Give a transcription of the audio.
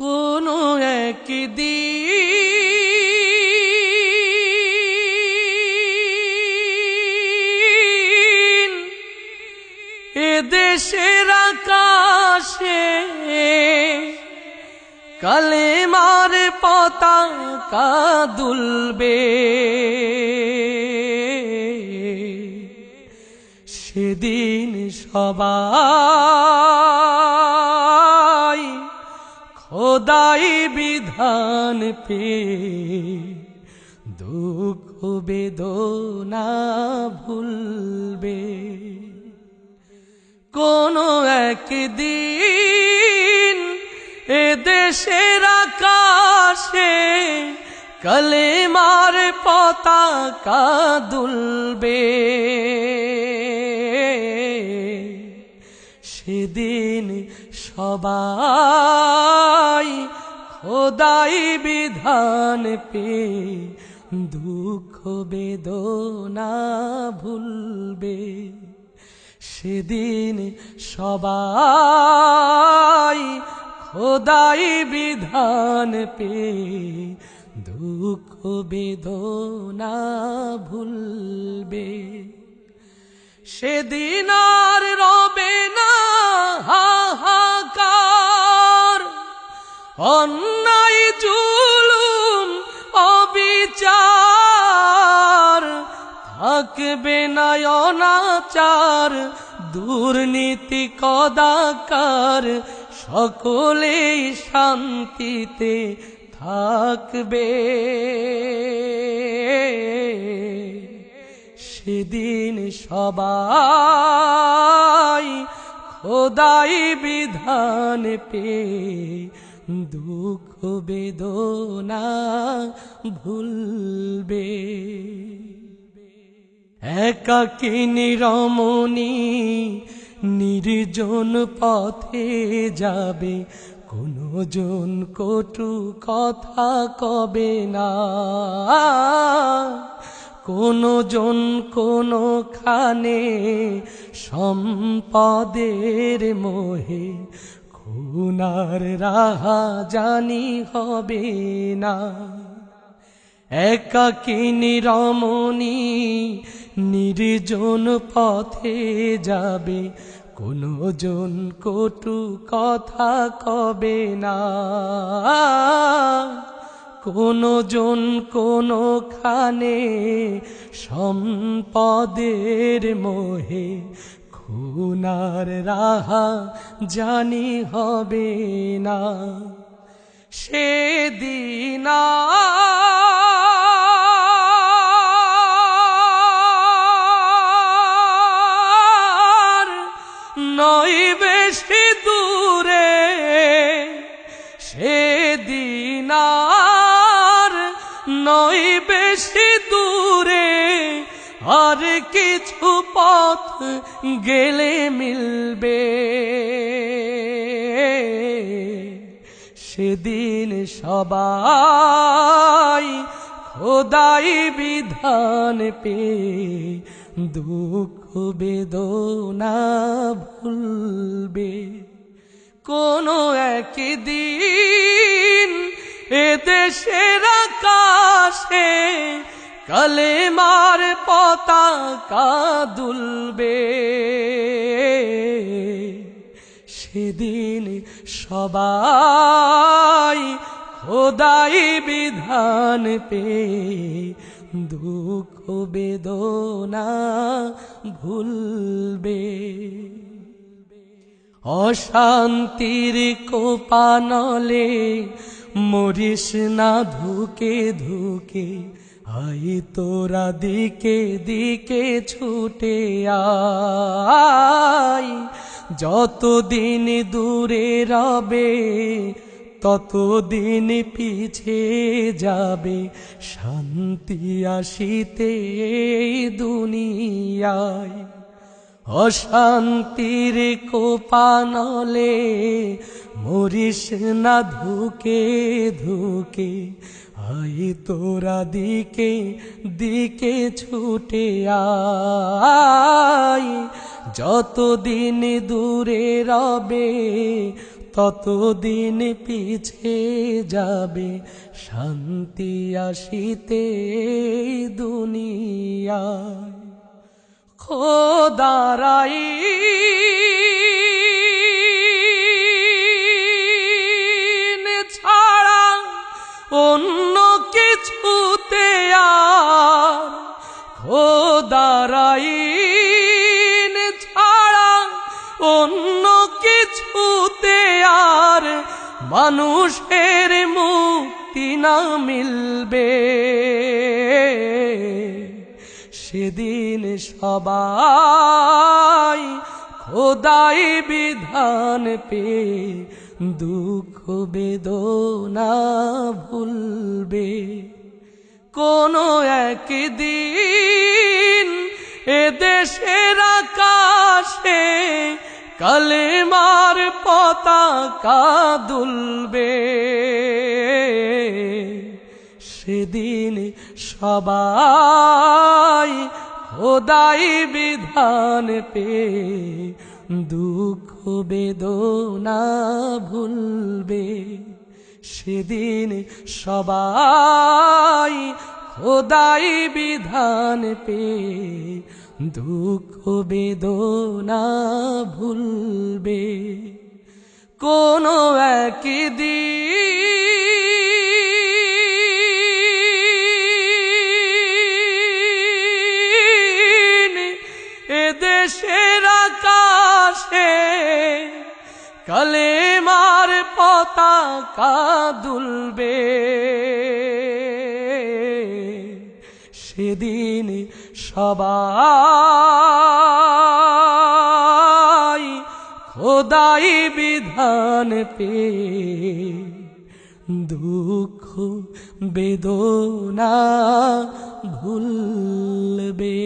কোনো একদিন এদেশের আকাশে কালেমার পতাকা দুলবে, সেদিন সবাই খোদাই বিধান পেয়ে দুঃখ বেদনা ভুলবে। কোনো একদিন এদেশের আকাশে কালেমার পতাকা দুলবে, সেদিন সবাই খোদাই বিধান পেয়ে দুঃখ বেদনা ভুলবে, সেদিন সবাই খোদাই বিধান পেয়ে দুঃখ বেদনা ভুলবে। সেদিন আর রবে না হাহাকার, অন্যায় জুলুম অবিচার, থাকবে না অনাচার দুর্নীতি কদাকার, সকলেই শান্তিতে থাকবে। সেদিন সবাই খোদাই বিধান পেয়ে দুঃখ বেদনা ভুলবে। একাকিনী রমণী নির্জন পথে যাবে, কোনো জন কটু কথা কবে না, কোনো জন কোনোখানে সম্পদের মোহে খুনার রাহা জানি হবে না। একাকিনী রমণী নির্জন পথে যাবে, কোনো জন কটু কথা কবে না, কোনো জন কোনোখানে সম্পদের মোহে খুনার রাহা জানি হবে না। সেদিন নয় বেশি দূরে, সেদিন নয় বেশি দূরে, আর কিছু পথ গেলে মিলবে, সেদিন সবাই খোদাই বিধান পেয়ে দুঃখ বেদনা ভুলবে। কোনো একদিন এদেশের আকাশে কালেমার পতাকা দুলবে, সেদিন সবাই খোদাই বিধান পেয়ে দুঃখ বেদনা ভুলবে। অশান্তির কোপানলে মরিস না ধুকে ধুকে, আই তোরা দিকে দিকে ছুটে আয়, যতদিন দূরে রবে ততদিন পিছে যাবে শান্তি আসিতে দুনিয়ায়। অশান্তির কোপানলে মরিস না ধুকে ধুকে, আয় তোরা দিকে দিকে ছুটে আয়, যতদিন দূরে রবে ততদিন পিছে যাবে শান্তি আসিতে দুনিয়ায়। খোদার আইন ছাড়া অন্য কিছুতে আর, খোদার আইন ছাড়া অন্য কিছুতে আর মানুষের মুক্তি না মিলবে। সেদিন সবাই খোদাই বিধান পেয়ে দুঃখ বেদনা ভুলবে। কোনো একদিন এদেশের আকাশে কালেমার পতাকা দুলবে। সেদিন সবাই খোদাই বিধান পেয়ে দুঃখ বেদনা ভুলবে। সেদিন সবাই খোদাই বিধান পেয়ে দুঃখ বেদনা ভুলবে। কোনো একদিন এদেশের আকাশে কালেমার পতাকা দুলবে। সেদিন সবাই খোদাই বিধান পেয়ে দুঃখ বেদনা ভুলবে।